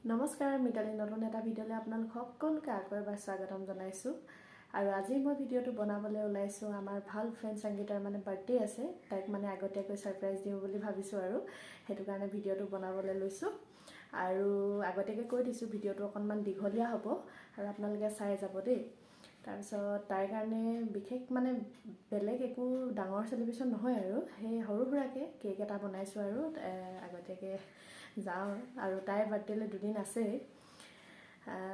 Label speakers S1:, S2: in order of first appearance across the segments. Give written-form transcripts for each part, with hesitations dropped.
S1: নমস্কাৰ মিতালী নতুন এটা ভিডিঅ'লৈ আপোনালোক সকলোকে আকৌ এবাৰ স্বাগতম জনাইছোঁ আৰু আজি মই ভিডিঅ'টো বনাবলৈ ওলাইছোঁ আমাৰ ভাল ফ্ৰেণ্ড সংগীতাৰ মানে বাৰ্থডে আছে তাইক মানে আগতীয়াকৈ সাৰপ্ৰাইজ দিওঁ বুলি ভাবিছোঁ আৰু সেইটো কাৰণে ভিডিঅ'টো বনাবলৈ লৈছোঁ আৰু আগতীয়াকৈ কৈ দিছোঁ ভিডিঅ'টো অকণমান দীঘলীয়া হ'ব আৰু আপোনালোকে চাই যাব দেই তাৰপিছত তাইৰ কাৰণে বিশেষ মানে বেলেগ একো ডাঙৰ সেলিব্ৰেশ্যন নহয় আৰু সেই সৰু সুৰাকৈ কেক এটা বনাইছোঁ আৰু আগতীয়াকৈ যাওঁ আৰু তাইৰ বাৰ্থডেলৈ দুদিন আছে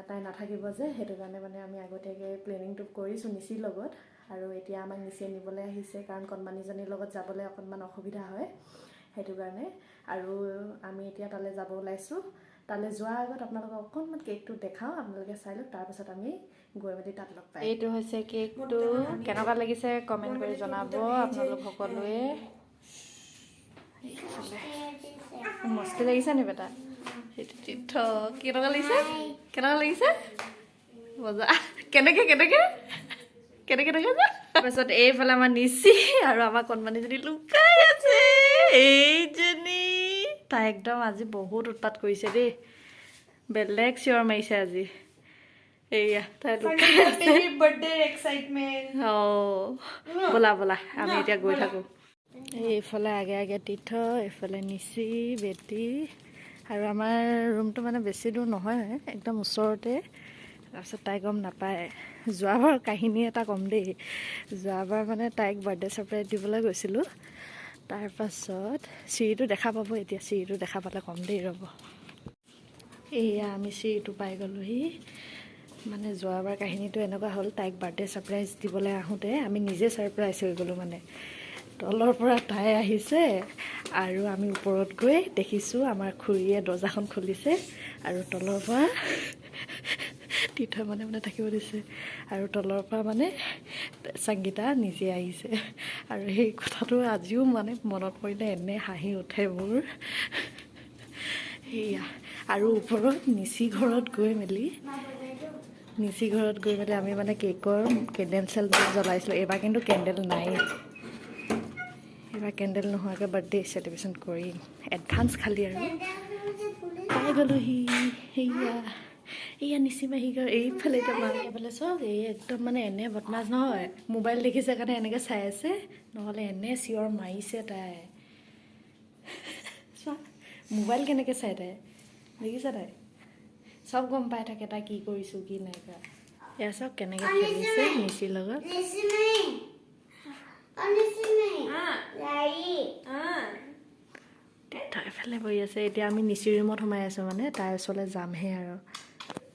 S1: তাই নাথাকিব যে সেইটো কাৰণে মানে আমি আগতীয়াকৈ প্লেনিংটো কৰিছোঁ নিচিৰ লগত আৰু এতিয়া আমাক নিচিয়ে নিবলৈ আহিছে কাৰণ কণমানিজনীৰ লগত যাবলৈ অকণমান অসুবিধা হয় সেইটো কাৰণে আৰু আমি এতিয়া তালৈ যাব ওলাইছোঁ তালৈ যোৱাৰ আগত আপোনালোকক অকণমান কেকটো দেখাওঁ আপোনালোকে চাই লওক তাৰপিছত আমি গৈ মেলি তাত লগ পাই এইটো হৈছে কেকটো কেনেকুৱা লাগিছে কমেণ্ট কৰি জনাব আপোনালোক সকলোৱে মস্তি লাগিছে নি বেটা সেইটো তীৰ্থ কেনেকুৱা লাগিছে মজা কেনেকৈ তাৰপিছত এইফালে আমাৰ নিচি আৰু আমাৰ কণমানিজনী লুকাই আছে এইজনী তাই একদম আজি বহুত উৎপাত কৰিছে দেই বেলেগ চিঞৰ মাৰিছে আজি এইয়া তাই লুকাই আছে
S2: বাৰ্থডে এক্সাইটমেণ্ট
S1: ব'লা আমি এতিয়া গৈ থাকোঁ এইফালে আগে তীৰ্থ এইফালে নিচি বেটি আৰু আমাৰ ৰুমটো মানে বেছি দূৰ নহয় একদম ওচৰতে তাৰপিছত তাই গম নাপায় যোৱাবাৰ কাহিনী এটা ক'ম দেই যোৱাবাৰ মানে তাইক বাৰ্থডে ছাৰপ্ৰাইজ দিবলৈ গৈছিলোঁ তাৰপাছত চিৰিটো দেখা পাব এতিয়া চিৰিটো দেখা পালে ক'ম দেই ৰ'ব এয়া আমি চিৰিটো পাই গ'লোহি মানে যোৱাবাৰ কাহিনীটো এনেকুৱা হ'ল তাইক বাৰ্থডে ছাৰপ্ৰাইজ দিবলৈ আহোঁতে আমি নিজে ছাৰপ্ৰাইজ হৈ গ'লোঁ মানে তলৰ পৰা তাই আহিছে আৰু আমি ওপৰত গৈ দেখিছোঁ আমাৰ খুৰীয়ে দৰ্জাখন খুলিছে আৰু তলৰ পৰা তীৰ্থ মানে থাকিব দিছে আৰু তলৰ পৰা মানে সংগীতা নিজে আহিছে আৰু সেই কথাটো আজিও মানে মনত পৰিলে এনে হাঁহি উঠে মোৰ সেয়া আৰু ওপৰত নিচি ঘৰত গৈ মেলি আমি মানে কেকৰ কেণ্ডেল জ্বলাইছিলোঁ এইবাৰ কিন্তু কেণ্ডেল নাই এইবাৰ কেণ্ডেল নোহোৱাকৈ বাৰ্থডে চেলিব্ৰেশ্যন কৰিম এডভান্স খালি আৰু পাই গ'লোহি এয়া নিচিমাহী ঘৰ এইফালে এতিয়া মা এইফালে চব এই একদম মানে এনে বদমাছ নহয় মোবাইল দেখিছে কাৰণে এনেকৈ চাই আছে নহ'লে এনে চিঞৰ মাৰিছে তাই চোৱা মোবাইল কেনেকৈ চাই তাই দেখিছে তাই চব গম পাই থাকে তাই কি কৰিছোঁ কি নাই কৰা এয়া চব কেনেকৈ খেলিছে নিচিৰ লগত এফালে বহি আছে এতিয়া আমি নিচিৰ ৰুমত সোমাই আছোঁ মানে তাইৰ ওচৰলৈ যামহে আৰু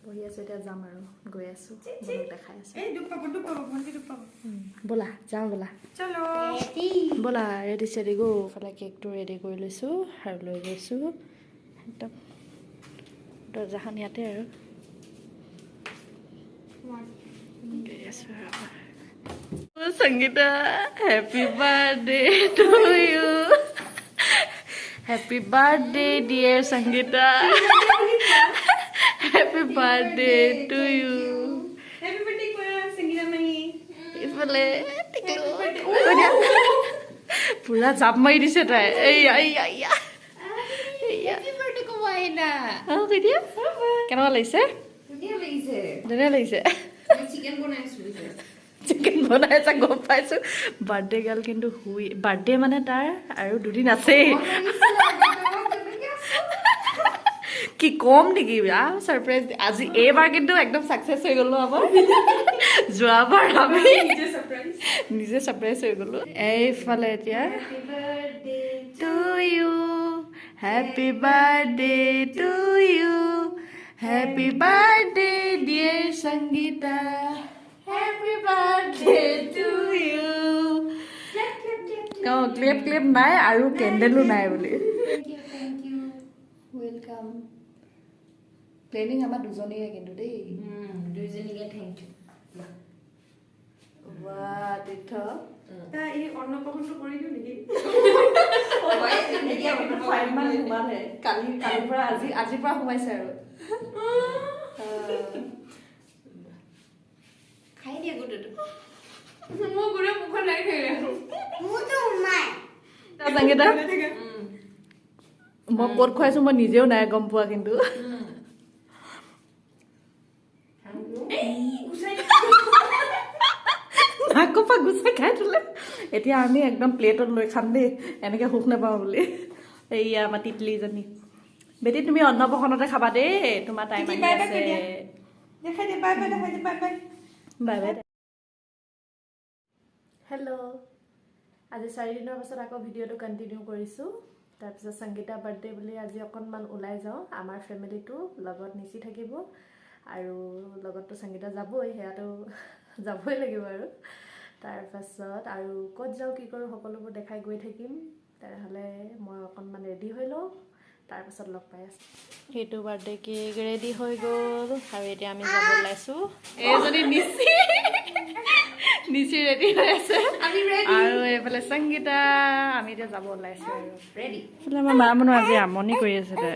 S1: বহি আছোঁ এতিয়া যাম আৰু গৈ আছোঁ দেখাই আছোঁ ব'লা যাওঁ ব'লা ৰেডি চেডি গো ইফালে কেকটো ৰেডি কৰি লৈছোঁ আৰু লৈ গৈছোঁ একদম দৰ্জাখন ইয়াতে আৰু গৈ আছোঁ আৰু Sangeeta happy birthday to you Happy birthday, dear Sangeeta. Happy birthday to you.
S2: Happy birthday, Sangeeta Mahi.
S1: ইফালে পুৰা জাপ মাৰি দিছে তাই কেনেকুৱা লাগিছে ধুনীয়া লাগিছে চিকেন বনাইছা গম পাইছোঁ বাৰ্থডে গাৰ্ল কিন্তু শুই বাৰ্থডে মানে তাৰ আৰু দুদিন আছেই কি কম নেকি ছাৰপ্ৰাইজ আজি এইবাৰ কিন্তু একদম ছাকচেছ হৈ গ'লো আমাৰ যোৱাবাৰ আমি নিজে ছাৰপ্ৰাইজ হৈ গ'লো এইফালে এতিয়া to you happy birthday to you happy birthday dear Sangeeta Happy birthday to you. Clip নাই আৰু কেণ্ডেলো নাই বুলি Thank you. Welcome. প্লেনিং আমাৰ দুজনীৰে কিন্তু দেই
S2: দুইজনীকে থেংক ইউ
S1: বাহ তীৰ্থ
S2: এই অন্নপ্ৰসন্ন কৰি দিওঁ নেকি
S1: সোমালে কালিৰ পৰা আজিৰ পৰা সোমাইছে আৰু খাই দিয়া গোটেইটো
S2: মোৰ গোটেই মুখত লাগি থাকে
S1: সংগীতা মই ক'ত খুৱাইছোঁ মই নিজেও নাই গম পোৱা কিন্তু নাকপা গুচাই খাই থলে এতিয়া আমি একদম প্লেটত লৈ খাম দেই এনেকৈ সুখ নাপাওঁ বুলি এইয়া আমাৰ তিতলিজনী বেটি তুমি অন্নপ্ৰসন্নতে খাবা দেই তোমাৰ টাইম আহি আছে
S2: দেখাই দে বাই বাই দেখাই দে bye bye
S1: bye bye hello' আজি 4 দিনৰ পাছত আকৌ ভিডিঅ'টো কণ্টিনিউ কৰিছোঁ তাৰপিছত সংগীতা বাৰ্থডে বুলি আজি অকণমান ওলাই যাওঁ আমাৰ ফেমিলিটো লগত নিচি থাকিব আৰু লগততো সংগীতা যাবই সেয়াতো যাবই লাগিব আৰু তাৰপাছত আৰু ক'ত যাওঁ কি কৰোঁ সকলোবোৰ দেখাই গৈ থাকিম তেনেহ'লে মই অকণমান ৰেডি হৈ লওঁ তাৰপাছত লগ পাই আছোঁ সেইটো বাৰ্থডে কেক ৰেডি হৈ গ'ল আৰু এতিয়া আমি যাব ওলাইছোঁ এইজনী নিচি ৰেডি হৈ আছে আৰু এইফালে সংগীতা আমি এতিয়া যাব ওলাইছোঁ আৰু ৰেডি এইফালে আমাৰ মা মানুহ আজি আমনি কৰি আছে তাই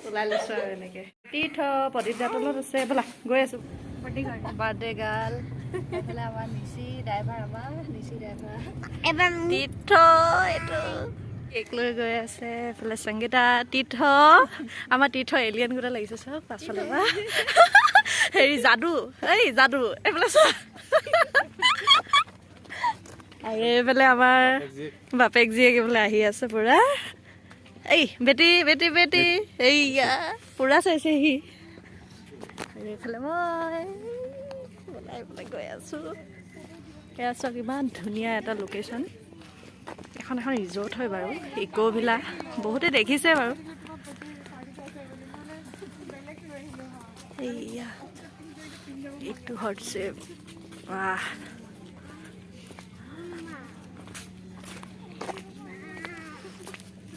S1: ওলাই লৈছোঁ আৰু এনেকৈ তীৰ্থ প্ৰদীপ তলত আছে বোলা গৈ আছোঁ বাৰ্থডে গাৰ্ল এইফালে আমাৰ নিচি ড্ৰাইভাৰ এবাৰ তীৰ্থ এইটো কেক লৈ গৈ আছে এইফালে সংগীতা তীৰ্থ আমাৰ তীৰ্থ এলিয়েন গোটা লাগিছে চব পাছফালে পৰা হেৰি যাদু এইফালে চোৱা আৰু এইফালে আমাৰ বাপেক জীয়েক এইফালে আহি আছে পুৰা এই বেটি এইয়া পুৰা চাইছে সি আৰু এইফালে মই ওলাই গৈ আছোঁ এয়া চাওক ইমান ধুনীয়া এটা লোকেশ্যন এখন ৰিজৰ্ট হয় বাৰু ইক' ভিলা বহুতে দেখিছে বাৰু এইয়া এইটো হোৱাটছএপ বাহ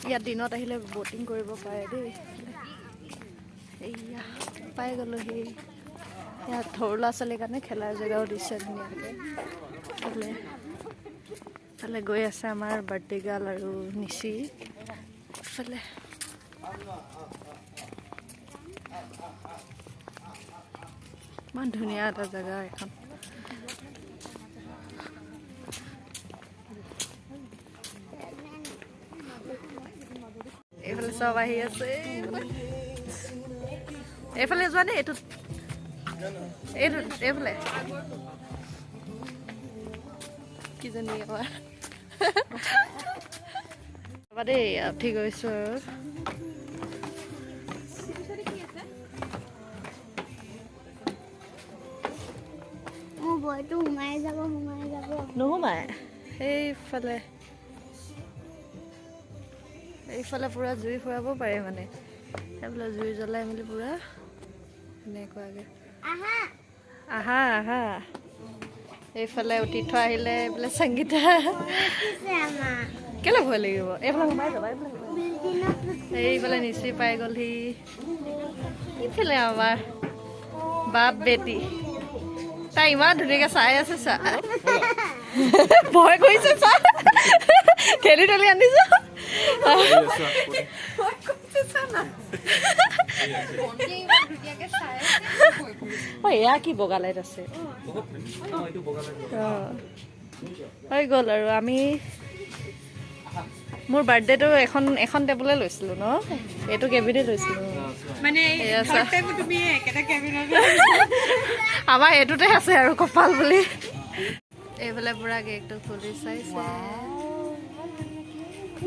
S1: ইয়াত দিনত আহিলে ব'টিং কৰিব পাৰে দেই এইয়া পাই গ'লোহি ইয়াত সৰু ল'ৰা ছোৱালীৰ কাৰণে খেলাৰ জেগাও দিছে ধুনীয়াকৈ ইফালে গৈ আছে আমাৰ বাৰ্থডে গাৰ্ল আৰু নিচি ইফালে ইমান ধুনীয়া এটা জেগা এখন এইফালে চব আহি আছে এইফালে যোৱা নে এইফালে কিজনী আমাৰ দেই উঠি গৈছোঁ আৰু নোসোমাই এইফালে পুৰা জুই ফুৰাব পাৰে মানে সেইফালে জুই জ্বলাই মেলি পুৰা এনেকুৱাকৈ আহা এইফালে তীৰ্থ আহিলে এইফালে সংগীতা কেলে ভয় লাগিব এইফালে সোমাই যাবা এইফালে নিচি পাই গ'লহি ইফালে আমাৰ বাপ বেটি তাই ইমান ধুনীয়াকৈ চাই আছে চা ভয় কৰিছে চা ঠেলি আনিছো এয়া কি বগা লাইট আছে হৈ গ'ল আৰু আমি মোৰ বাৰ্থডেটো এখন টেবুলে লৈছিলোঁ ন এইটো কেবিনে লৈছিলোঁ
S2: মানে তুমি একেটা কেবিনত
S1: আমাৰ এইটোতে আছে আৰু কপাল বুলি এইফালে পুৰা কেকটো খুলি চাইছে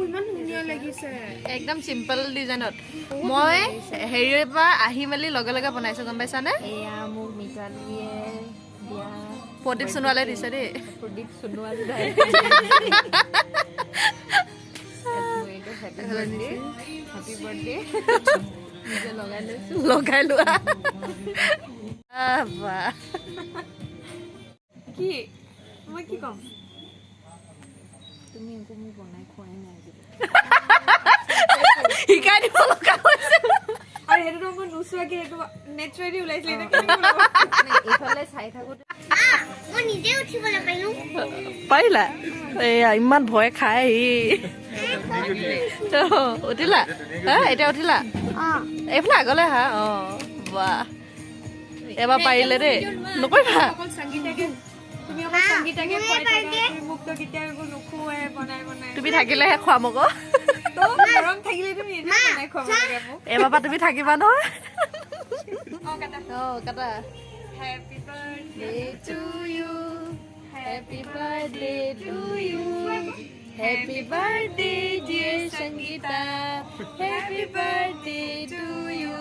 S2: ইমান ধুনীয়া লাগিছে
S1: একদম চিম্পল ডিজাইনত মই হেৰিৰ পৰা আহি মেলি লগে লগে বনাইছোঁ গম পাইছানে এয়া মোক মিতালীয়ে দিয়া প্ৰদীপ সোণোৱালে দিছে দেই প্ৰদীপ সোণোৱাল হেপী বাৰ্থডে লগাই লোৱা
S2: কি মই কি ক'ম
S1: তুমি একো মোক বনাই খোৱাই নাই শিকাই দিব লগা হৈছে
S2: আৰু সেইটো মই নোচোৱাকে সেইটো নেচাৰেলি ওলাইছিলে
S1: এইফালে চাই থাকোঁতে মই নিজে উঠিবলৈ পাৰিলা এয়া ইমান ভয় খাই উঠিলা এতিয়া উঠিলা এইফালে আগলৈ হা বাহ এবাৰ পাৰিলে দেই নকৰিবা তুমি থাকিলেহে খুৱাম আকৌ এবাৰ পৰা তুমি থাকিবা নহয় কাটা
S2: Happy birthday
S1: to you. Happy birthday to you. Happy birthday, dear Sangeeta. Happy birthday to you.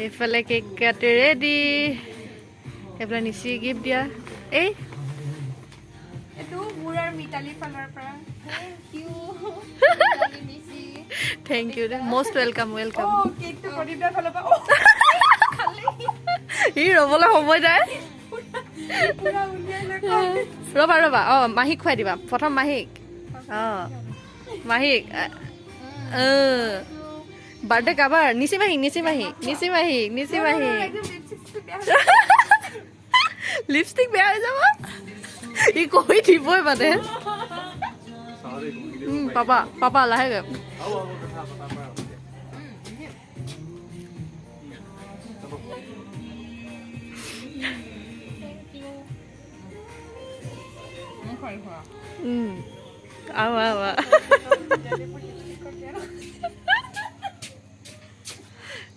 S1: এইফালে কেক কাটি ৰেডি এইফালে নিচি গিফ্ট দিয়া এই
S2: এইটো মোৰ আৰু মিতালীৰ ফালৰ পৰা
S1: থেংক ইউ দে মষ্ট ৱেলকাম ৱেলকাম
S2: কেকটো প্ৰদীপদাৰ ফালৰ পৰা
S1: ই ৰ'বলৈ সময় নাই
S2: পুৰা উলিয়াই লৈ
S1: ৰ'বা ৰ'বা মাহীক খুৱাই দিবা প্ৰথম মাহীক মাহীক বাৰ্থডে কাবাৰ নিচি মাহীক লিপষ্টিক বেয়া হৈ যাব ই কৈ দিবই মানে পাপা লাহেকে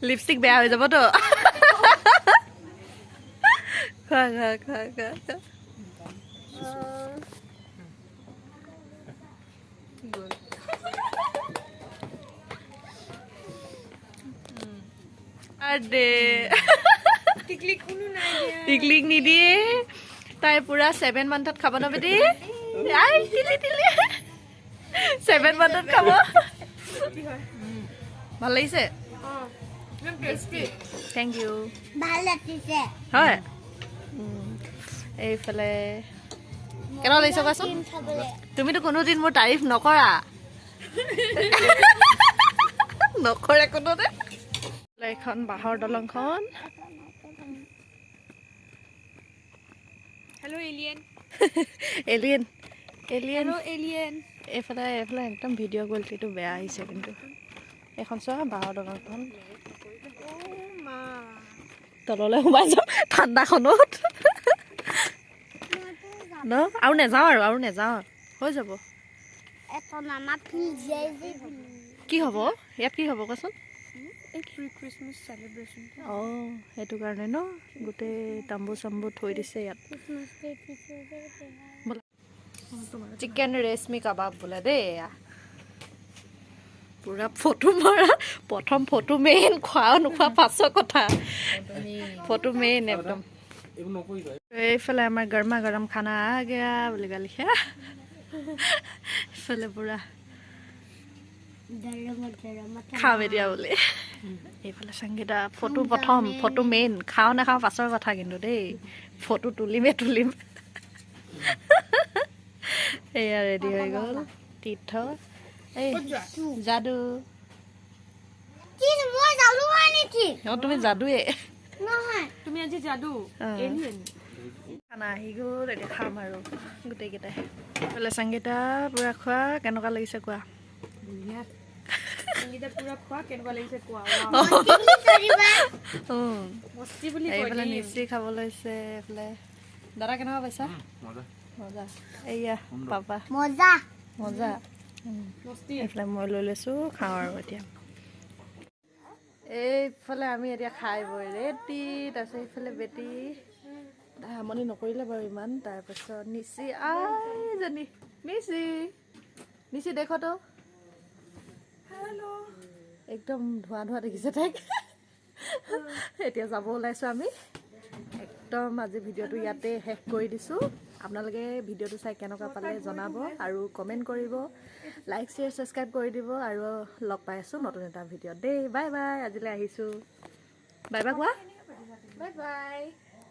S1: লিপষ্টিক বেয়া হৈ যাবতো খোৱা টিকলিক নিদিয়ে তাই পুৰা 7 মান্থত খাব ন বেটি 7 মান্থত খাব ভাল লাগিছে থেংক ইউ হয় এইফালে কেনেকুৱা লাগিছে কোৱাচোন তুমিতো কোনোদিন মোৰ তাৰিফ নকৰা কোনোদিন এইখন বাঁহৰ দলংখন
S2: হেল্ল' এলিয়েন
S1: এইফালে একদম ভিডিঅ' কোৱালিটিটো বেয়া আহিছে কিন্তু এইখন চোৱা বাঁহৰ দলংখন তললৈ সোমাই যাম ঠাণ্ডাখনত ন আৰু নেযাওঁ হৈ যাব কি হ'ব ইয়াত কি হ'ব কোৱাচোন সেইটো কাৰণে ন গোটেই তাম্বু চাম্বু থৈ দিছে ইয়াত চিকেন ৰেচমি কাবাব বোলে দেই পুৰা ফটো মৰা প্ৰথম ফটো মেইন খোৱা নোখোৱা পাছৰ কথা ফটো মেইন একদম এইফালে আমাৰ গৰমা গৰম খানা গেয়া বুলি গালি এইফালে পুৰা খাম এতিয়া বুলি এইফালে সংগীতা ফটো প্ৰথম ফটো মেইন খাওঁ নাখাওঁ পাছৰ কথা কিন্তু দেই ফটো তুলিম এয়া ৰেডি হৈ গ'ল তীৰ্থ এই যাদু তুমি যাদুৱে
S2: তুমি আজি যাদু
S1: খানা আহি গ'ল এতিয়া খাম আৰু গোটেইকেইটাই এইফালে সংগীতা পুৰা খোৱা কেনেকুৱা লাগিছে কোৱা এইফালে নিচি খাব লৈছে এইফালে দাদা কেনেকুৱা পাইছা মজা এইয়া পাপা মজা এইফালে মই লৈ লৈছো খাওঁ আৰু এতিয়া এইফালে আমি এতিয়া খাই বৈ ৰেডি তাৰপিছত এইফালে বেটি তাই আমনি নকৰিলে বাৰু ইমান তাৰপিছত নিচি আইজনী নিচি দেখতো একদম ধোৱা দেখিছে তাইক এতিয়া যাব ওলাইছোঁ আমি একদম আজি ভিডিঅ'টো ইয়াতে শেষ কৰি দিছোঁ আপোনালোকে ভিডিঅ'টো চাই কেনেকুৱা পালে জনাব আৰু কমেণ্ট কৰিব লাইক শ্বেয়াৰ ছাবস্ক্ৰাইব কৰি দিব আৰু লগ পাই আছোঁ নতুন এটা ভিডিঅ'ত দেই বাই বাই আজিলৈ আহিছোঁ বাই বাই কোৱা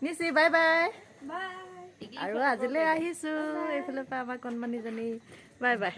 S1: নিচি বাই বাই আৰু আজিলৈ আহিছোঁ এইফালৰ পৰা আমাৰ কণমানিজনী বাই বাই